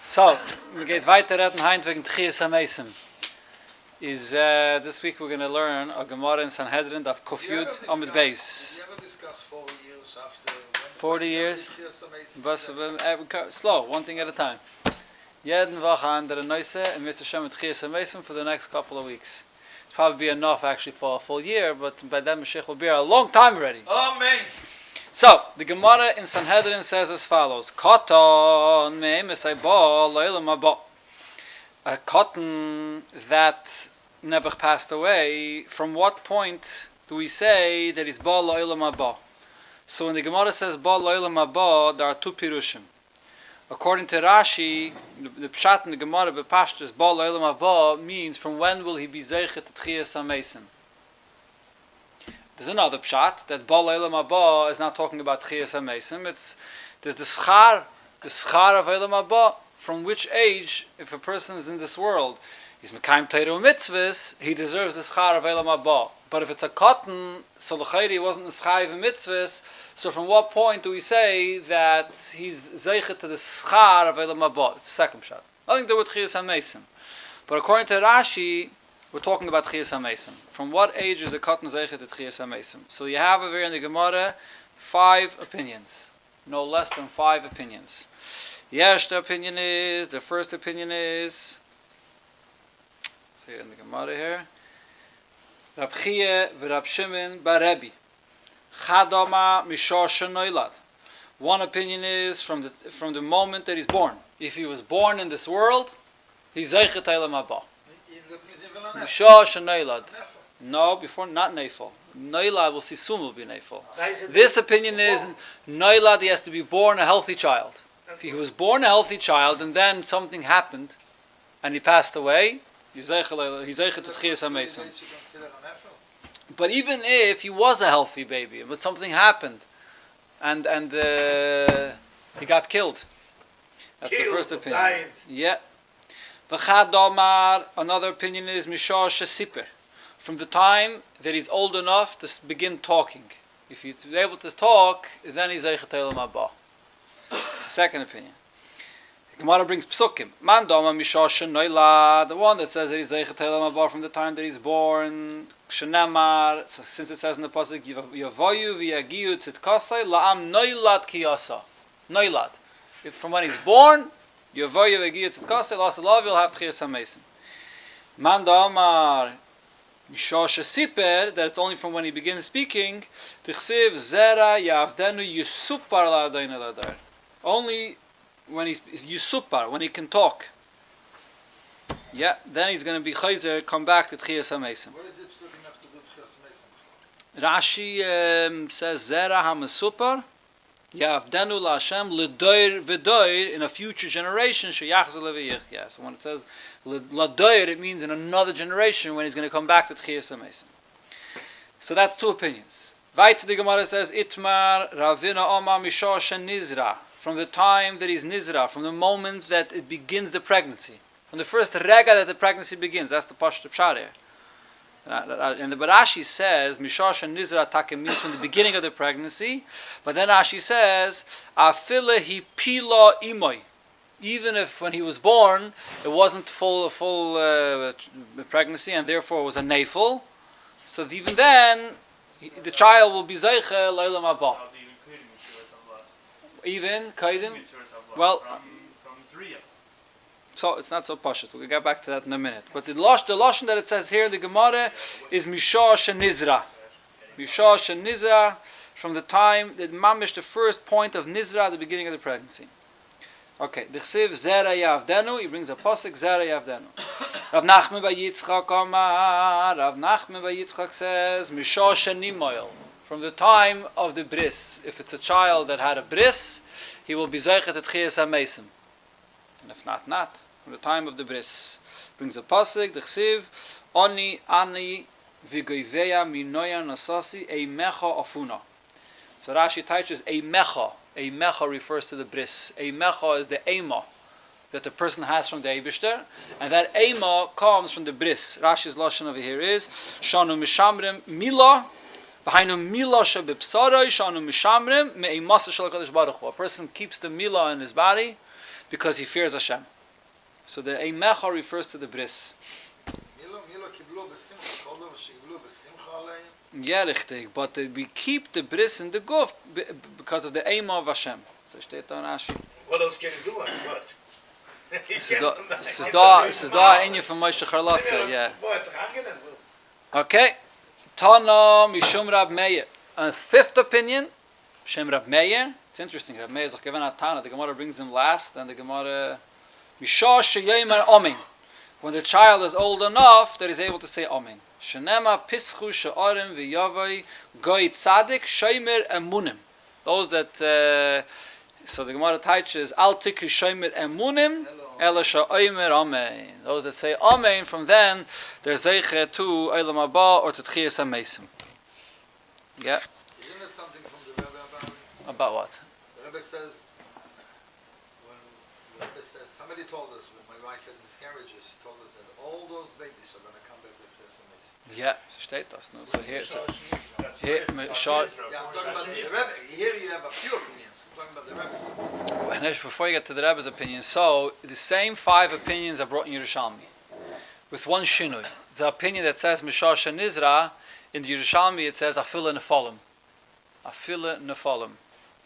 So, we get weiter reden heint wegen Techiyas Hameisim. This week we're going to learn a Gemara in Sanhedrin of Kufyud Amid Beis. You ever discuss 40 years after? 40 years? Slow, one thing at a time. Jeden Woche andere Neuse and Mr. Shem with Techiyas Hameisim for the next couple of weeks. It's probably be enough actually for a full year, but by then Moshiach will be here a long time already. Amen. So, the Gemara in Sanhedrin says as follows. Cotton a cotton that never passed away, from what point do we say that it's Baal La'olam Haba? So when the Gemara says Baal La'olam Haba, there are two pirushim. According to Rashi, the pshat in the Gemara bepashtus, Baal La'olam Haba means from when will he be zeichet to Techiyas Hameisim? There's another pshat that Baal La'olam Haba is not talking about Techiyas Hameisim. There's the schar of Olam Haba. From which age, if a person is in this world, he's mekayim Torah mitzvahs, he deserves the schar of Olam Haba. But if it's a cotton, so l'chayri wasn't the schar of mitzvahs. So from what point do we say that he's zeichet to the schar of Olam Haba? It's the second pshat. Nothing to do with Techiyas Hameisim. But according to Rashi, we're talking about Techiyas Hameisim. From what age is a cotton zeichet to Techiyas Hameisim? So you have over here in the Gemara 5 opinions. No less than 5 opinions. Yes, the first opinion is, see in the Gemara here, Rab Chia v'Rab Shimon bar Rebbe, Chadama Mishasha Noilad. One opinion is from the moment that he's born. If he was born in this world, he's Zeichet Olam Haba. Mishasha Noilad. No, before not Neifel. Noilad will see soon will be Neifel. This opinion is Noilad, he has to be born a healthy child. If he was born a healthy child and then something happened and he passed away, he's zeichet to Techiyas Hameisim. But even if he was a healthy baby, but something happened and he got killed, that's the first opinion. Dying. Yeah. V'chad Omar, another opinion is Mishah Shesiper, from the time that he's old enough to begin talking. If he's able to talk, then he's zeichet Olam Haba. It's the second opinion. The Gemara brings psukim. Man dama mishasha noila, the one that says that he's zeichet Olam Haba from the time that he's born. Shenamar, since it says in the pasuk, Yavoyu v'yagiyu tzidkasai la'am noilad kiyasa. Noilad. If from when he's born, Yavoyu v'yagiyu tzidkasai la'asalav, you'll have Techiyas Hameisim. Man dama mishasha siper, that it's only from when he begins speaking. Tichsiv zera yavdenu yisupar la'adayin ladar. Only when he's Yusupar, when he can talk. Yeah, then he's going to be Chayzer, come back to Techiyas Hameisim. What is it psukim have to do with Techiyas Hameisim? Rashi says, Zera HaMesupar, Yavdenu LaHashem, L'doir V'doir, in a future generation, Sheyachzer Le'v'yichya. So when it says L'doir, it means in another generation when he's going to come back to Techiyas Hameisim. So that's 2 opinions. Weiter the Gemara says, Itmar Ravina Oma Mishasha Nizra. From the time that he's Nizra, from the moment that it begins the pregnancy. From the first rega that the pregnancy begins. That's the Pashto Pshat here. And the Rashi says, Mishasha Nizra Take means from the beginning of the pregnancy. But then Rashi says, Afile hi pila imoy. Even if when he was born, it wasn't full pregnancy and therefore it was a neifel. So even then, the child will be Zeiche L'olam Haba. Even Kaidim, well, so it's not so pashut. We'll get back to that in a minute. But the lashon that it says here in the Gemara is Mishah Shenizra. Mishah Shenizra, from the time that mamish, the first point of Nizra, the beginning of the pregnancy. Okay, the Chsiv Zera Yavdenu, he brings a pasuk Zera Yavdenu. Rav Nachman bar Yitzchak Amar, Rav Nachman bar Yitzchak says Mishah Shenimoil. From the time of the bris. If it's a child that had a bris, he will be zeichet at Techiyas Hameisim. And if not, from the time of the bris. Brings a pasuk, the chsiv, Oni v'goiveya minoya nasasi eimecha afuna. So Rashi teaches eimecha. Eimecha refers to the bris. Eimecha is the eima that the person has from the Eibishter, and that eima comes from the bris. Rashi's lashon over here is shanu mishamrim milah. A person keeps the milah in his body, because he fears Hashem. So the Eimecha refers to the bris. Yeah, richtig. But we keep the bris in the guf because of the Eima of Hashem. So steht da in Rashi. What else can you do? What? This is da Enya from Moshiach Harlasa, yeah. Okay. Tana Mishum Rab Meir. A fifth opinion, Shem Rab Meir. It's interesting. Rab Meir is like given a Tana. The Gemara brings him last, and the Gemara Mishah Sheyemer Omin. When the child is old enough that he's able to say Omin. Shenema Pischu She'arim V'Yavai Goy Tzadik Shemer Emunim. Those that so the Gemara teaches Al Tikri Shemer Emunim Ela She'omer Amen. Those that say Amen, from then they're Zeiche to Olam Haba or to Techiyas Hameisim. Yeah. Isn't it something from the Rebbe about what? The Rebbe says, when the Rebbe says, somebody told us when my wife had miscarriages, he told us that all those babies are going to come back with Techiyas Hameisim. Yeah, so steht das. No? So here, Yeah, I'm talking about the Rebbe. Here you have a few opinions. I'm talking about the Rebbe's. Before you get to the Rebbe's opinion, so the same 5 opinions are brought in Yerushalmi, with one shinui. The opinion that says Mishah Shenizra, in the Yerushalmi it says Afila Nefolim. Afila Nefolim.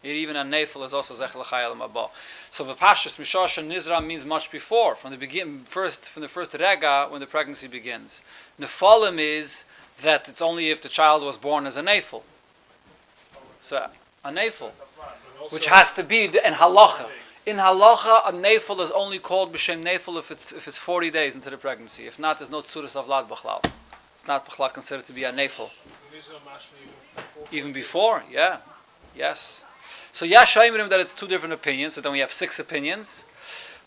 Even a Nefil is also Zech L'Chayel Mabah. So the Pashtus Mishah Shenizra means much before, from the first Rega, when the pregnancy begins. Nefolim is that it's only if the child was born as a Nefil. So a Nefil, which has to be in Halacha. In Halacha, a Nefil is only called B'Shem Nefil if it's 40 days into the pregnancy. If not, there's no Tzuras Avlad B'chlal. It's not B'chlal considered to be a Nefil. Even before, yeah. Yes. So Yashayimrim that it's 2 different opinions, so then we have 6 opinions.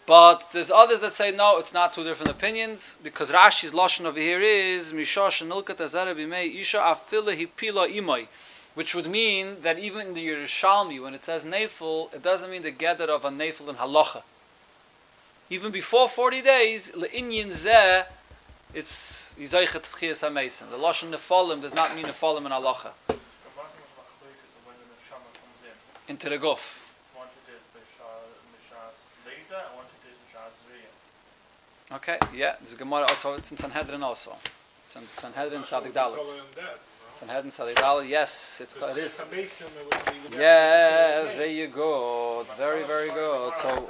But there's others that say no, it's not 2 different opinions, because Rashi's lashon over here is Misha Shenilkat Azara B'mei Isha Afila Hipila Imai, which would mean that even in the Yerushalmi, when it says Nefil, it doesn't mean the gather of a Nefil in Halacha. Even before 40 days, Le'inyin Zeh, it's Yizaichet Techiyas Hameisim. The lashon Nefolim does not mean Nefolim in Halacha. Into the guf. Okay, yeah, there's a Gemara also, it's in Sanhedrin also. It's in Sanhedrin Sadik Dalet. Sanhedrin Sadik Dalet, yes, it is. Yes, there you go. Very, very good. So,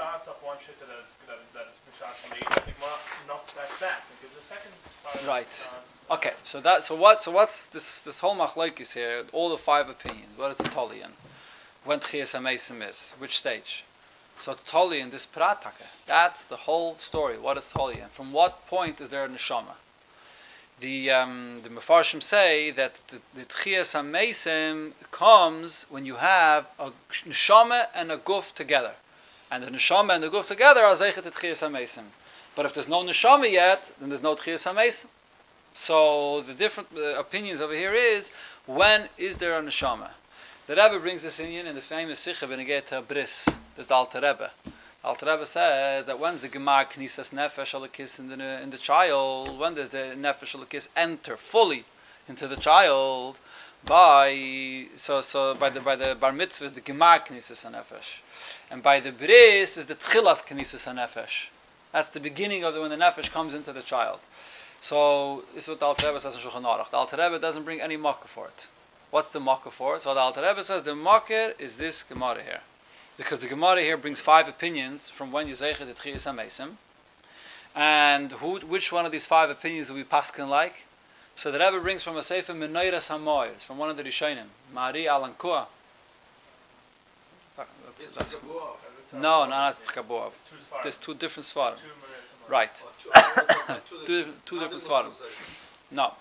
right. Okay, so what's this whole machlokes here? All the 5 opinions. What is the Tolian? When Techiyas Hameisim is, which stage? So Tolian, this Prataka, that's the whole story. What is Tolian? From what point is there a neshama? The Mefarshim say that the Techiyas Hameisim comes when you have a neshama and a guf together, and the neshama and the guf together are zeichet Techiyas Hameisim. But if there's no neshama yet, then there's no Techiyas Hameisim. So the different opinions over here is, when is there a neshama? The Rebbe brings this in the famous Sikha Benegeta Bris. There's the Alter Rebbe. The Alter Rebbe says that when's the Gemar Knisas Nefesh Alakis in the child? When does the Nefesh Alakis enter fully into the child? By the Bar Mitzvah is the Gemar Knisas Nefesh, and by the Bris is the Tchilas Knisas Nefesh. That's the beginning of when the Nefesh comes into the child. So this is what the Alter Rebbe says in Shulchan Aruch. The Alter Rebbe doesn't bring any makkah for it. What's the makkah for? So the Alter Rebbe says the makkah is this Gemara here, because the Gemara here brings 5 opinions from when you zeichet the Techiyas Hameisim, and which one of these 5 opinions do we paskin like? So the Rebbe brings from a sefer Meneiras Hamoir. It's from one of the Rishonim, Mari Alankua. No, it's Kabuav. There's 2 different svarim. Right. 2 different svarim. No.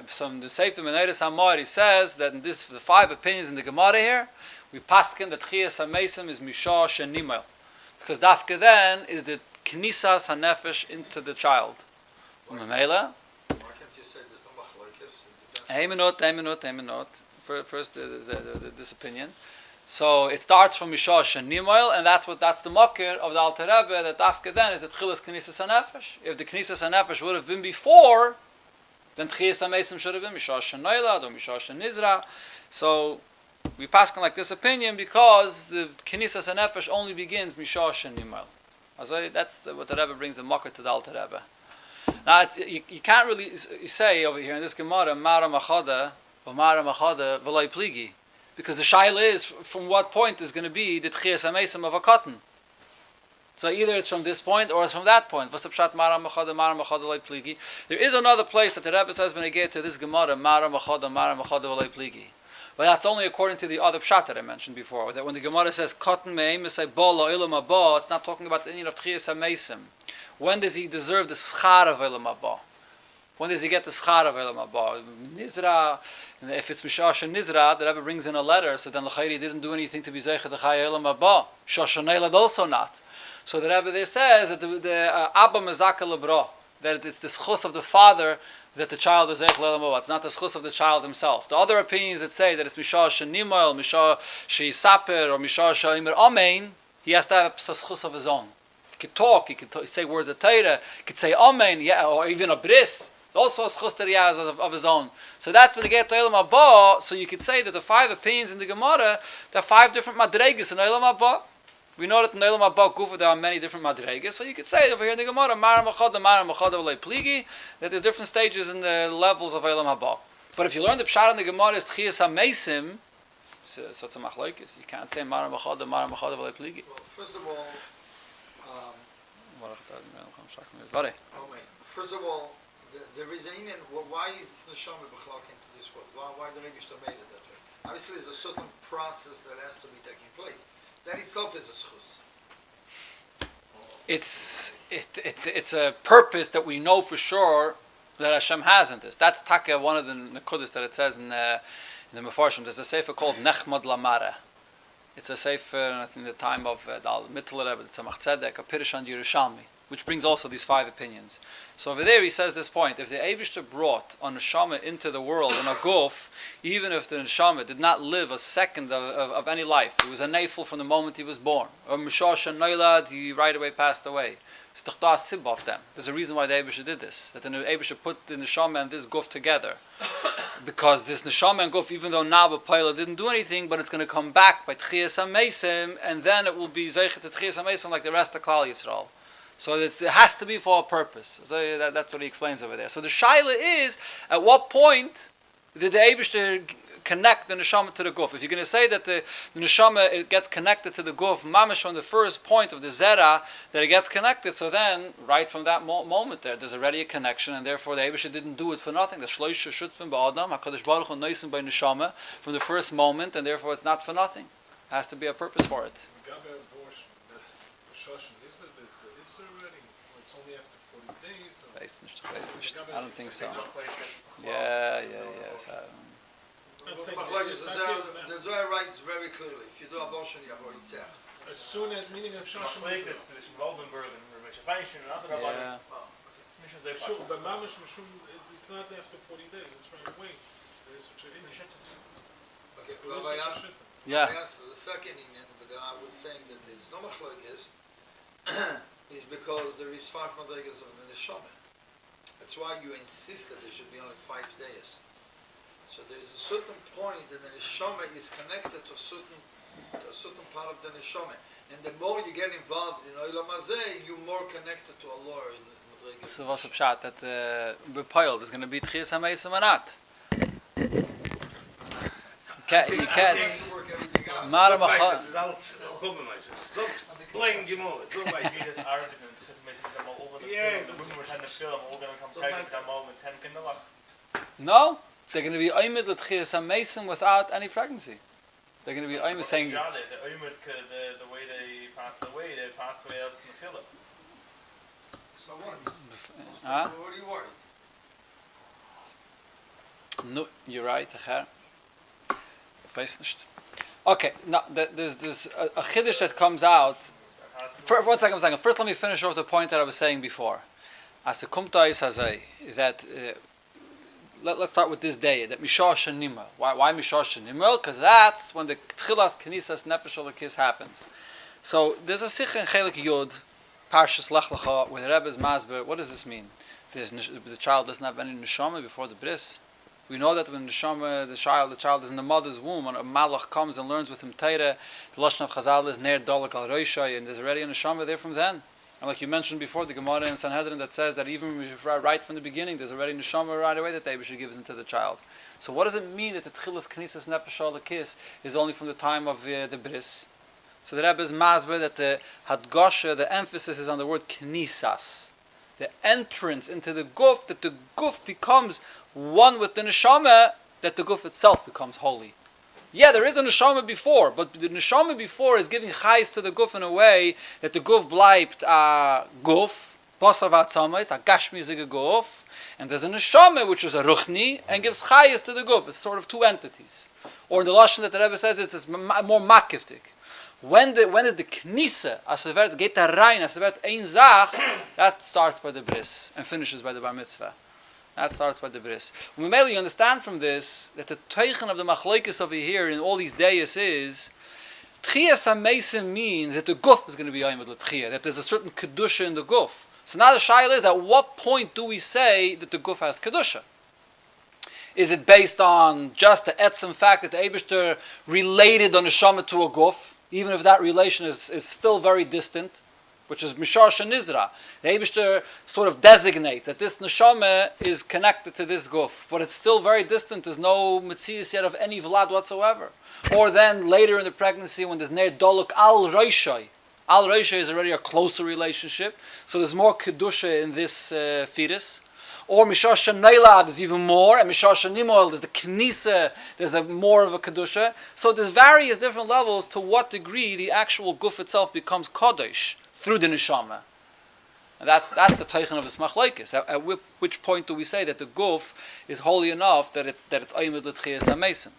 So the Sefer Meneiras Hamoir, he says that in the 5 opinions in the Gemara here, we paskin that Techiyas Hameisim is Mishah Shenimel, because Dafka then is the Knisas HaNefesh into the child. Why can't you say there's no machlokes? Eimenot. First, this opinion. So it starts from Mishah Shenimel, and that's the makir of the Alter Rebbe, that Dafka then is the Tchilas Knisas HaNefesh. If the Knisas HaNefesh would have been before, then Techiyas Hameisim should have been Mishah Shenoilad or Mishah Shenizra. So we pass on like this opinion because the Knisas HaNefesh only begins Mishah Shenimel. Also, that's what the Rebbe brings the mocker to the Alter Rebbe. Now, you can't really say over here in this Gemara, Mara Machada, or Mara Machada, V'loi Pligi. Because the shaila is, from what point is going to be the Techiyas Hameisim of a cotton. So either it's from this point or it's from that point. There is another place that the Rebbe says when I get to this Gemara, Mara Machada V'loi Pligi. But that's only according to the other pshat that I mentioned before. That when the Gemara says cotton me'im say bo lo'ilam haba, it's not talking about the Indian of Techiyas Hameisim. When does he deserve the schar of Olam Haba? When does he get the schar of Olam Haba? Nizra, if it's Mishash and Nizra, the Rebbe brings in a letter, so then L'chayri didn't do anything to be Zeicha the Chai Olam Haba. Shoshanelad also not. So the Rebbe there says that the Abba Mezaka Lebra, that it's the schus of the father that the child is Zeicha Olam Haba. It's not the schus of the child himself. The other opinions that say that it's Mishash and Nimal, Mishash Saper, or Mishash Imer Amein, he has to have a schus of his own. He could talk, he could say words of Torah, he could say Amen, yeah, or even a bris. It's also a schus that he has of his own. So that's when they get to Olam Haba. So you could say that the 5 opinions in the Gemara, there are 5 different madregas in Olam Haba. We know that in Olam Haba Gufa there are many different madregas. So you could say over here in the Gemara, Mara Machada V'loi Pligi, that there's different stages in the levels of Olam Haba. But if you learn the pshat in the Gemara is Techiyas Hameisim, so it's a machlokes. You can't say Mara Machada V'loi Pligi. Well, first of all, first of all, there is a why is Neshama B'chalak into this world? Why the Rebbe made it that way? Obviously, there's a certain process that has to be taking place. That itself is a schus. It's a purpose that we know for sure that Hashem has in this. That's taka one of the nekudas that it says in the Mefarshim. There's a sefer called Nechmad Lamara. It's a sefer, I think, in the time of the Mittel Rebbe, the Tzemach Tzedek, a Pirush on Yerushalmi, which brings also these 5 opinions. So over there he says this point: if the Eibishter brought a neshama into the world in a guf, even if the neshama did not live a second of any life, he was a neifel from the moment he was born, or Mishash and Noilad, he right away passed away. Of them. There's a reason why the Eibishter did this. That the Eibishter put the neshama and this guf together, because this neshama and guf, even though Naba Paila didn't do anything, but it's going to come back by Techiyas Hameisim, and then it will be Zeichet Techiyas Hameisim like the rest of Klal Yisrael. So it has to be for a purpose. So that's what he explains over there. So the shaila is, at what point did the Eibishter connect the neshama to the guf? If you're going to say that the neshama it gets connected to the guf, mamish from the first point of the zera, that it gets connected, so then, right from that moment there's already a connection, and therefore the Eibishter didn't do it for nothing. The shloisha shutfim ba'adam, HaKadosh Baruch Hu noisim by neshama, from the first moment, and therefore it's not for nothing. It has to be a purpose for it. I don't think so. Yeah. The Zohar writes very clearly: if you do abortion, you have a ritzach. As soon as meaning of Shoshim is it's not after 40 days, it's right away. There is such a Okay, Rabbi yeah. The second inyan, but then I was saying that there's no machlokes is because there is 5 madregas of the neshama. That's why you insist that there should be only 5 days. So there is a certain point that the neshama is connected to a certain part of the neshama, and the more you get involved in Olam Hazeh, you're more connected to Allah in the madregas. So what's the pshat that bepoiled is going to be Techiyas Hameisim or not? You can't. Mara Machad. Blame Gemara. No, they're going to be Oymid L'Tchiyas Hameisim without any pregnancy. They're going to be Oymid saying. The way they passed away out of Nefillah. So what? Huh? What are you worried? No, you're right. Okay, now there's a chiddush that comes out. One second. First, let me finish off the point that I was saying before. As a kumtais hazay, that let's start with this day. That mishash and nimel. Why mishash and nimel? Because that's when the tchilas knisas nefesh olakis happens. So there's a sikh in chelik yod, parshas lech lecha, with Rebbe's masber. What does this mean? The child doesn't have any neshama before the bris. We know that when the child is in the mother's womb, when a malach comes and learns with him Torah, the lashon of Chazal is ner dolak al roishai, and there's already a neshama there from then. And like you mentioned before, the Gemara in Sanhedrin that says that even right from the beginning, there's already neshama right away that the Eibusher gives into the child. So what does it mean that the Tchilas Knisas Nefesh Alakis is only from the time of the bris? So the Rebbe is masber that the Hadgasha, the emphasis is on the word Knisas. The entrance into the guf, that the guf becomes one with the neshama, that the guf itself becomes holy. Yeah, there is a neshama before, but the neshama before is giving chayes to the guf in a way that the guf bleibt a guf, basav atzamayis, a gashmizige guf, and there's a neshama which is a ruchni and gives chayes to the guf. It's sort of two entities. Or in the lashon that the Rebbe says, it's more makiftik. When is the knisa, as it wird geht da rein, as it wird ein zach, that starts by the bris and finishes by the bar mitzvah. That starts by the bris. We mainly understand from this that the teichen of the machlokes over here in all these days is Techiyas Hameisim means that the guf is going to be ayim with l'tchiyah, that there's a certain kedusha in the guf. So now the shaila is, at what point do we say that the guf has kedusha? Is it based on just the etzem fact that the Eibishter related the neshama to a guf, even if that relation is still very distant, which is Mishar Shenizra? The Eibishter sort of designates that this neshama is connected to this guf, but it's still very distant. There's no metzius yet of any vlad whatsoever. Or then later in the pregnancy, when there's ner doluk al reishai. Al reishai is already a closer relationship, so there's more kedusha in this fetus. Or Mishar Shenayla, there's even more, and Mishar Shenimol, there's the Knisa, there's more of a Kedusha. So there's various different levels to what degree the actual guf itself becomes Kodesh through the Neshama. And that's the Teichen of the Smachlaikis. At which point do we say that the guf is holy enough that it's Ayimid L'Tchiyas Hameisim?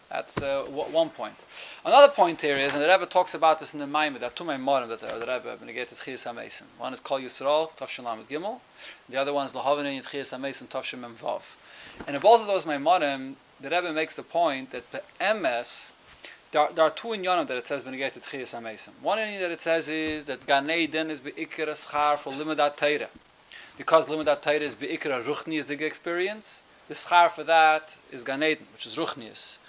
That's one point. Another point here is, and the Rebbe talks about this in the Maimah, there are two Maimorim that the Rebbe negated Techiyas Hameisim. One is Kol Yisrael, Tavshin Lamed Gimel. The other one is L'Havinin Techiyas Hameisim, Tavshin Mem Vav. And in both of those Maimorim, the Rebbe makes the point that the MS, there are two inyanim that it says negated Techiyas Hameisim. One inyan that it says is that Gan Eden is Be'ikar Schar for Limudat Teira. Because Limudat Teira is Be'ikar Ruchni is the experience, the schar for that is Gan Eden, which is Ruchnius.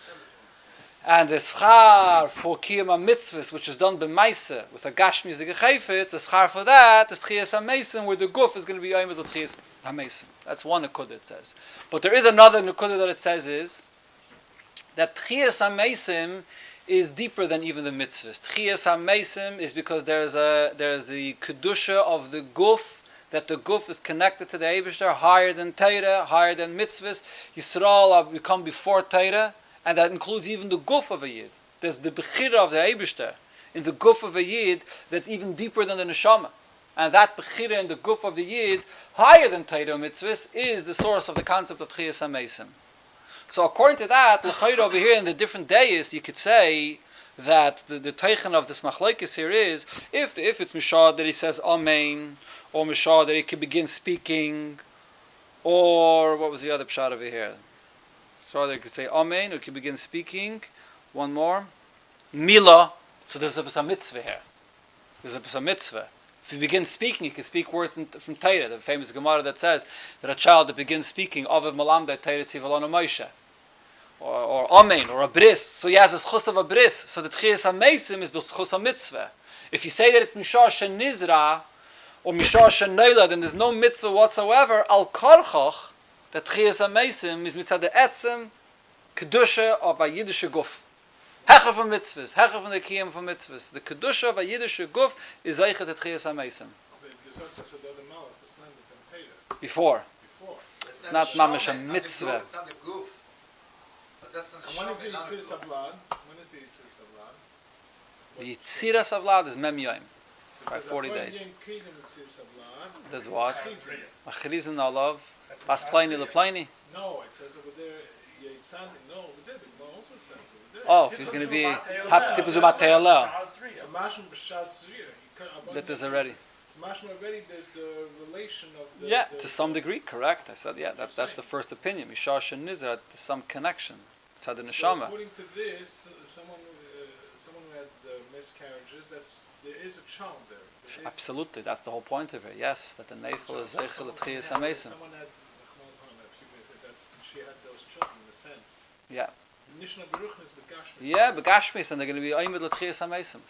And the schar for kiyama mitzvahs, which is done b'maisa with a gashmi the gechayfetz, the schar for that is Techiyas Hameisim, where the guf is going to be aimed with Techiyas Hameisim. That's one nekudah it says. But there is another nekudah that it says is that Techiyas Hameisim is deeper than even the mitzvahs. Techiyas Hameisim is because there's the kedusha of the guf, that the guf is connected to the Eibishter higher than Teira, higher than mitzvahs. Yisrael become before Teira. And that includes even the guf of a yid. There's the bechira of the Eibishter in the guf of a yid that's even deeper than the neshama. And that bechira in the guf of the yid, higher than Torah mitzvahs, is the source of the concept of Techiyas Hameisim. So according to that, l'chayra over here in the different days, you could say that the teichen of this machlokes here is, if it's Mishah that he says Amen, or Mishah that he can begin speaking, or what was the other pshat over here? So they could say Amen, or you can begin speaking. One more. Mila. So there's a mitzvah here. There's a mitzvah. If you begin speaking, you can speak words from Torah. The famous Gemara that says that a child that begins speaking, Aviv Malamda Torah Tzivalon Moshe. Or Amen, or a bris. So he has the schus of a bris. So the Techiyas Hameisim is the schus of mitzvah. If you say that it's Mishar Shenizra, or Mishar Shenayla, then there's no mitzvah whatsoever. Al Karchach, that Techiyas Hameisim is mitzvah the etzem kedusha of a Yiddish guf. Hecher from mitzvahs, hecher from the kiyam from mitzvahs. The kedusha of a Yiddish guf is eichet at Techiyas Hameisim. Before. It's not mamish a mitzvah. It's not the guf. But that's an When is the neshama, Yitzir Savlad? When is the Yitzir Savlad? The Yitziras Avlad is Mem Yoim, by 40 days. There's what? Achrizin Olav, Bas Pliny Lepliny. No, it says over there, Yitzan, no, over there, the Gemara also says over there. Oh, if he's going to be Tap Tipuzumat Te'alel. That there's already. Already there's the relation of the... Yeah, to some degree, correct. I said, yeah, that's the first opinion. Mishar Shenizra, there's some connection. It's had the neshama. According to this, someone who had miscarriages, there is a child there. Absolutely, that's the whole point of it. Yes, that the neifel is zeichel at Techiyas Hameisim. Someone had, she had those children in a sense. Yeah. Nishna Beruchnis Begashmis. Yeah, Begashmis, and they're going to be Ayimid at Techiyas Hameisim.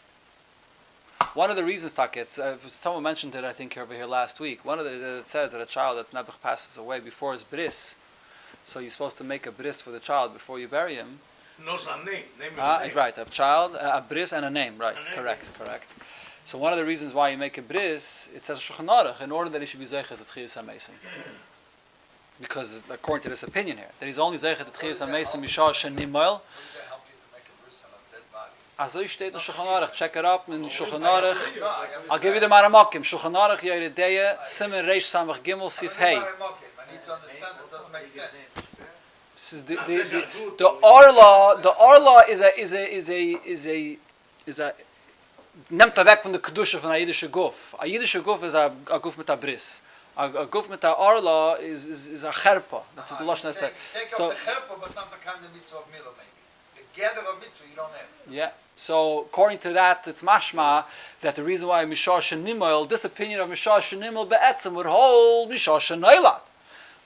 One of the reasons, someone mentioned it, I think, over here last week. It says that a child that's never passes away before his bris, so you're supposed to make a bris for the child before you bury him. Knows a name. Right, a child, a bris and a name, right, correct. So one of the reasons why you make a bris, it says Shulchan Aruch, in order that he should be zeichet at Techiyas Hameisim. Because according to this opinion here, that he's only zeichet at Techiyas Hameisim Mishah Shenimoil. Also steht in Shulchan Aruch, check it up in Shulchan Aruch. I'll give you the Maramakim. Shulchan Aruch Yeridea Simen Reish Samach Gimel Sif Hey. I need to understand it doesn't make sense. This is the Orla is a nimmt weg von der Kedusha von a Yiddische Guf. A Yiddische Guf is a Guf mit a Bris. A Guf mit a Orla is a Cherpa. That's what the Lashon says. Take off the Cherpa, but not become the mitzvah of Milo, maybe. The gather of mitzvah you don't have. Yeah. So according to that, it's mashma that the reason why Mishah Shenimoil, this opinion of Mishah Shenimoil be'etzem would hold Mishah Shenoilad.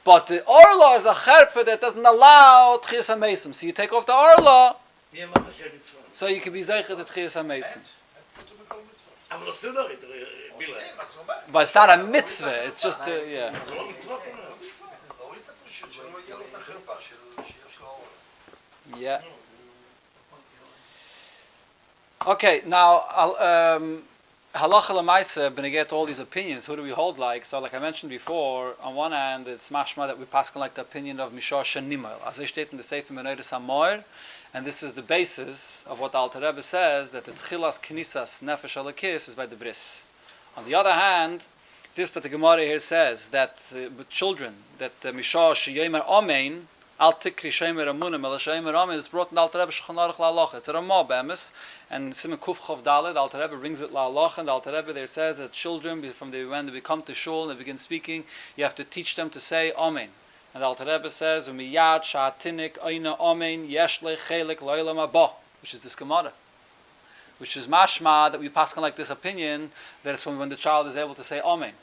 But the Orla is a Cherpa that doesn't allow Techiyas Hameisim. So you take off the Orla, so you can be zeichet at Techiyas Hameisim. But it's not a mitzvah, it's just yeah. Yeah. Okay, now halacha l'maisa, when we get all these opinions, who do we hold like? So, like I mentioned before, on one hand, it's mashma that we pass like the opinion of Mishah Shenimoil, as they state in the Sefer Menoides HaMoir, and this is the basis of what the Alter Rebbe says, that the Tchilas Knisas Nefesh Alakis is by the bris. On the other hand, this that the Gemara here says, that with children, that Mishah Sheyemer Amen, Al Tikri Sheyemer Amunim, El Sheyemer Amen, is brought in the Alter Rebbe Shulchan Aruch La'alacha. It's a Ramah Be'emes, and Simen Kuf Chov Dalet, the Alter Rebbe brings it La'alacha, and the Alter Rebbe there says that children, when they come to shul and they begin speaking, you have to teach them to say Amen. And the Alter Rebbe says, "Umiyad sha'atinik oina amen yesh le chelik lo'olam haba," which is this Gemara, which is mashma that we pass on like this opinion that it's when the child is able to say Amen.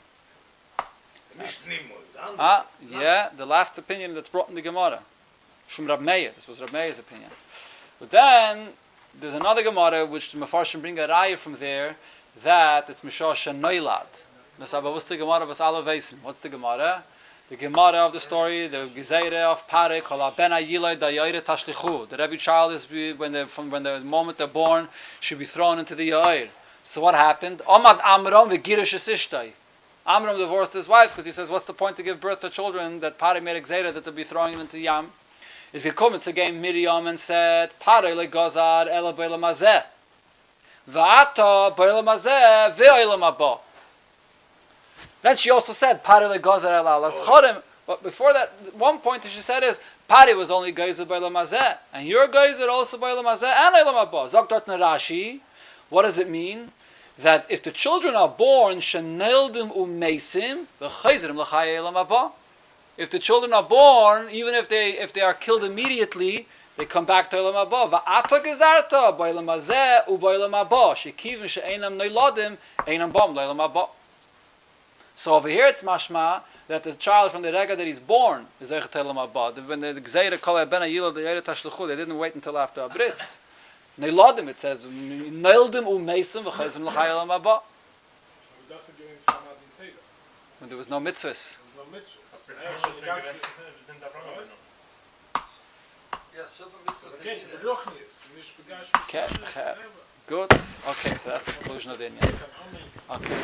Yeah, the last opinion that's brought in the Gemara, Shum Rab Meir. This was Rab Meir's opinion. But then there's another Gemara which the Mefarshim bring a raya from there that it's Mishah Shenoilad. What's the Gemara? What's the Gemara? The Gemara of the story, the Gezeire of Pare, Kol Ben Ayilai Dayaire Tashlichu. That every child is when the moment they're born should be thrown into the Yair. So what happened? Omad Amram v'girish esishtai. Amram divorced his wife because he says, what's the point to give birth to children that Pare made a Gezeire that they'll be throwing them into the Yam? Is he come to game Miriam and said, Pare le Gazar ela be'elam hazeh. V'ata be'elam hazeh ve'elam haba. Then she also said, Pari le gozer el alas chorim. But before that, one point that she said is, Pari was only gozer by elam hazeh, and your gozer also by elam hazeh and elam haba. Zok dort Rashi. What does it mean? That if the children are born, sheneldim umeisim, v'chayzerim l'chayei elam haba. If the children are born, even if they are killed immediately, they come back to elam haba. Va'ata gezarta by elam hazeh u by elam haba. Shekivim she'einam noiladim einam bam l'elam haba. So over here it's mashma that the child from the rega that he's born is zeichet elam haba. When the Gezeira Kol Ben Ayilai Dayaire Tashlichu, they didn't wait until after Abris. Neiladim, it says, Neildim umeisim v'chayzim l'chai elam haba. When there was no mitzvahs. Okay, good. Okay, so that's the conclusion of the Inyan. Okay.